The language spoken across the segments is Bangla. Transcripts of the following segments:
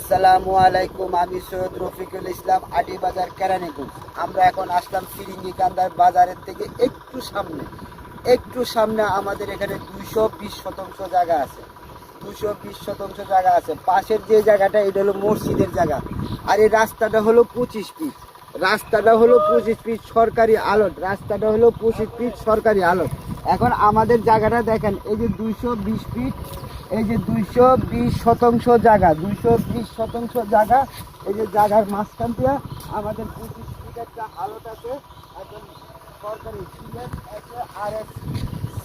আসসালামু আলাইকুম। আমি সৈয়দ রফিকুল ইসলাম, আটি বাজার কেরানীগঞ্জ। আমরা এখন আসলাম ফিরিঙ্গিকান্দার বাজারের থেকে একটু সামনে আমাদের এখানে 220 শতাংশ জায়গা আছে। 220 শতাংশ জায়গা আছে। পাশের যে জায়গাটা এটা হলো মসজিদের জায়গা, আর এই রাস্তাটা হলো 25 ফিট। সরকারি আলট। রাস্তাটা হলো 25 ফিট সরকারি আলট। এখন আমাদের জায়গাটা দেখেন, এই যে 220 ফিট, এই যে 220 শতাংশ জায়গা, 220 শতাংশ জায়গা। এই যে জায়গার মাঝখান দিয়ে আমাদের 25 ফিট একটা আলট আছে। এখন সরকারি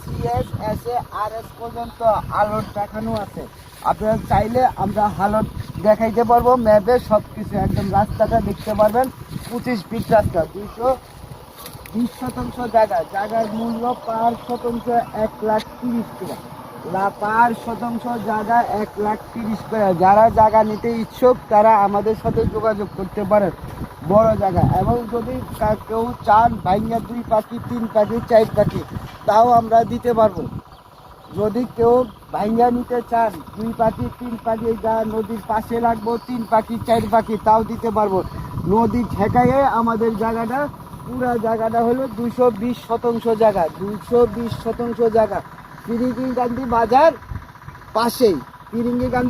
সিএস পর্যন্ত আলট দেখানো আছে। আপনারা চাইলে আমরা আলট দেখাইতে পারবো, ম্যাপে সব কিছু একদম রাস্তাটা দেখতে পারবেন। 25 ফিট রাস্তা, 220 শতাংশ জায়গা। জায়গার মূল্য পার শতাংশ 1,30,000 টাকা। পার শতাংশ জায়গা 1,30,000 টাকা। যারা জায়গা নিতে ইচ্ছুক তারা আমাদের সাথে যোগাযোগ করতে পারেন। বড় জায়গা, এবং যদি কেউ চান ভাইঙ্গা 2 পাখি 3 পাখি 4 পাখি, তাও আমরা দিতে পারবো। যদি কেউ ভাইঙ্গা নিতে চান 2 পাখি 3 পাখি, যা নদীর পাশে লাগবো 3 পাখি 4 পাখি, তাও দিতে পারবো। নদী ঠেকাইয়ে আমাদের জায়গাটা, পুরা জায়গাটা হলো 220 শতাংশ জায়গা। 220 শতাংশ জায়গা ফিরিঙ্গিকান্দি বাজার পাশেই। ফিরিঙ্গিকান্দি